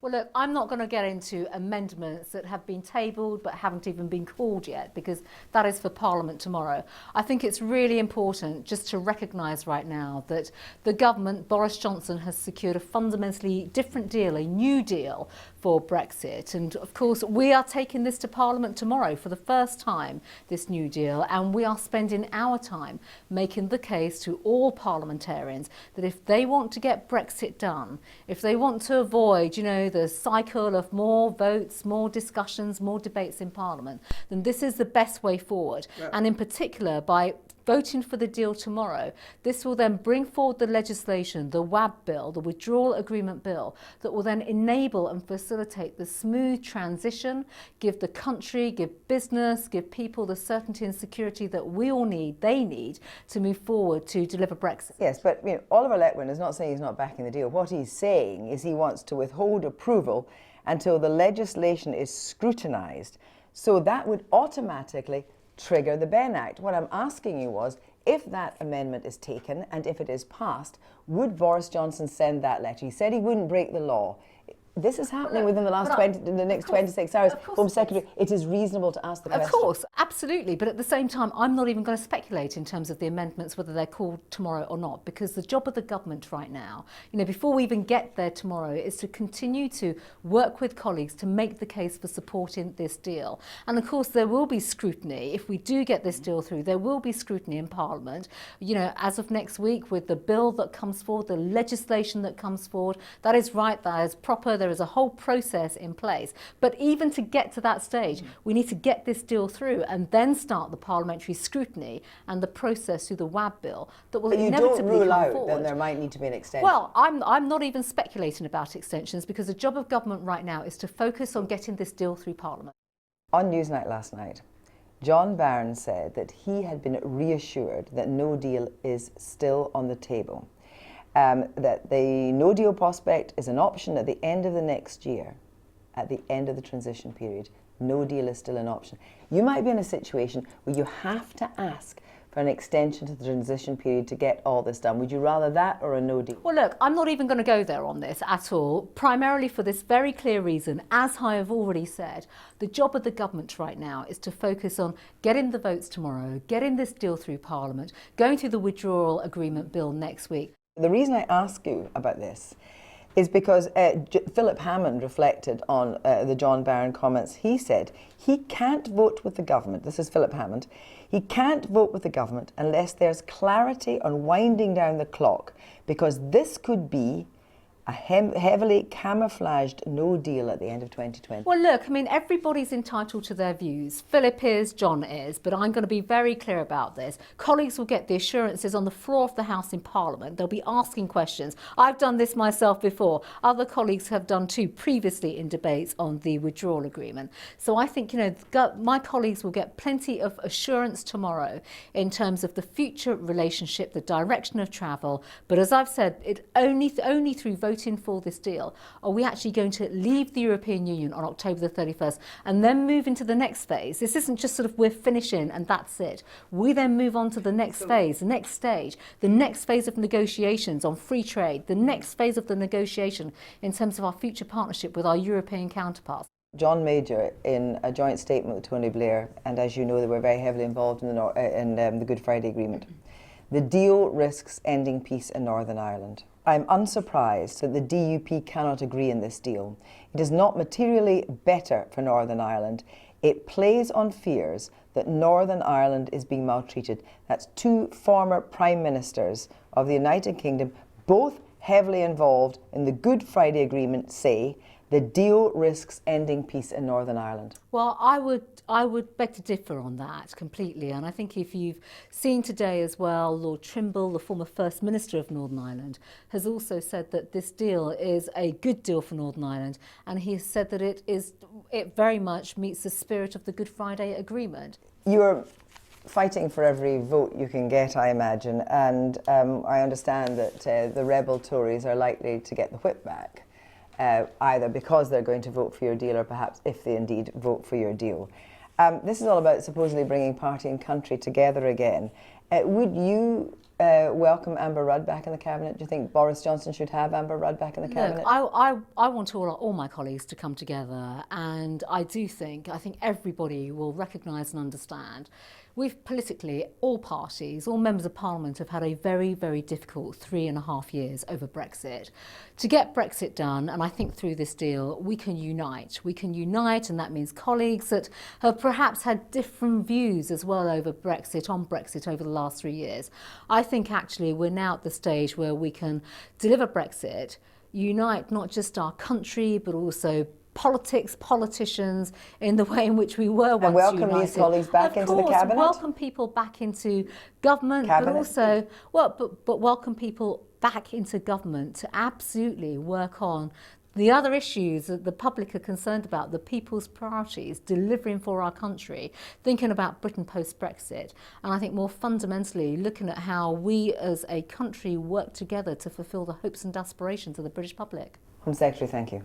Well, look, I'm not going to get into amendments that have been tabled but haven't even been called yet, because that is for Parliament tomorrow. I think it's really important just to recognise right now that the government, Boris Johnson, has secured a fundamentally different deal, a new deal for Brexit. And of course, we are taking this to Parliament tomorrow for the first time, this new deal, and we are spending our time making the case to all parliamentarians that if they want to get Brexit done, if they want to avoid, the cycle of more votes, more discussions, more debates in Parliament, then this is the best way forward. Yeah. And in particular, by voting for the deal tomorrow, this will then bring forward the legislation, the WAB bill, the Withdrawal Agreement Bill, that will then enable and facilitate the smooth transition, give the country, give business, give people the certainty and security that we all need, they need, to move forward to deliver Brexit. Yes, but Oliver Letwin is not saying he's not backing the deal. What he's saying is he wants to withhold approval until the legislation is scrutinised. So that would automatically trigger the Benn Act. What I'm asking you was, if that amendment is taken and if it is passed, would Boris Johnson send that letter? He said he wouldn't break the law. This is happening within the last the next 26 hours. Home Secretary, it is reasonable to ask the question. Of course, absolutely. But at the same time, I'm not even going to speculate in terms of the amendments, whether they're called tomorrow or not, because the job of the government right now, before we even get there tomorrow, is to continue to work with colleagues to make the case for supporting this deal. And of course, there will be scrutiny. If we do get this deal through, there will be scrutiny in Parliament. As of next week, with the bill that comes forward, the legislation that comes forward, that is right, that is proper. There is a whole process in place. But even to get to that stage, we need to get this deal through and then start the parliamentary scrutiny and the process through the WAB bill that will inevitably come forward. But you don't rule out that there might need to be an extension? Well, I'm not even speculating about extensions, because the job of government right now is to focus on getting this deal through Parliament. On Newsnight last night, John Barron said that he had been reassured that no deal is still on the table. That the no-deal prospect is an option at the end of the next year, at the end of the transition period. No deal is still an option. You might be in a situation where you have to ask for an extension to the transition period to get all this done. Would you rather that or a no deal? Well, look, I'm not even going to go there on this at all, primarily for this very clear reason. As I have already said, the job of the government right now is to focus on getting the votes tomorrow, getting this deal through Parliament, going through the Withdrawal Agreement Bill next week. The reason I ask you about this is because Philip Hammond reflected on the John Barron comments. He said he can't vote with the government. This is Philip Hammond. He can't vote with the government unless there's clarity on winding down the clock, because this could be a heavily camouflaged no deal at the end of 2020. Well, look, everybody's entitled to their views. Philip is, John is, but I'm going to be very clear about this. Colleagues will get the assurances on the floor of the House in Parliament. They'll be asking questions. I've done this myself before. Other colleagues have done too previously in debates on the withdrawal agreement. So I think, my colleagues will get plenty of assurance tomorrow in terms of the future relationship, the direction of travel. But as I've said, it only through voting for this deal are we actually going to leave the European Union on October the 31st and then move into the next phase. This isn't just we're finishing and that's it. We then move on to the next phase, the next stage, the next phase of negotiations on free trade, the next phase of the negotiation in terms of our future partnership with our European counterparts. John Major, in a joint statement with Tony Blair, and as you know, they were very heavily involved in the Good Friday Agreement. The deal risks ending peace in Northern Ireland. I'm unsurprised that the DUP cannot agree in this deal. It is not materially better for Northern Ireland. It plays on fears that Northern Ireland is being maltreated. That's two former Prime Ministers of the United Kingdom, both heavily involved in the Good Friday Agreement, say the deal risks ending peace in Northern Ireland. Well, I would beg to differ on that completely. And I think if you've seen today as well, Lord Trimble, the former First Minister of Northern Ireland, has also said that this deal is a good deal for Northern Ireland. And he has said that it very much meets the spirit of the Good Friday Agreement. You're fighting for every vote you can get, I imagine. And I understand that the rebel Tories are likely to get the whip back. Either because they're going to vote for your deal or perhaps if they indeed vote for your deal. This is all about supposedly bringing party and country together again. Would you welcome Amber Rudd back in the Cabinet? Do you think Boris Johnson should have Amber Rudd back in the Cabinet? Look, I want all my colleagues to come together, and I think everybody will recognise and understand. We've politically, all parties, all members of Parliament have had a very, very difficult 3.5 years over Brexit. To get Brexit done, and I think through this deal, we can unite. We can unite, and that means colleagues that have perhaps had different views as well over Brexit, on Brexit over the last 3 years. I think actually we're now at the stage where we can deliver Brexit, unite not just our country, but also politics, politicians, in the way in which we were once and welcome united. These colleagues back into the Cabinet? Welcome people back into government, but also, but welcome people back into government to absolutely work on the other issues that the public are concerned about, the people's priorities, delivering for our country, thinking about Britain post-Brexit, and I think more fundamentally looking at how we as a country work together to fulfil the hopes and aspirations of the British public. Home Secretary, thank you.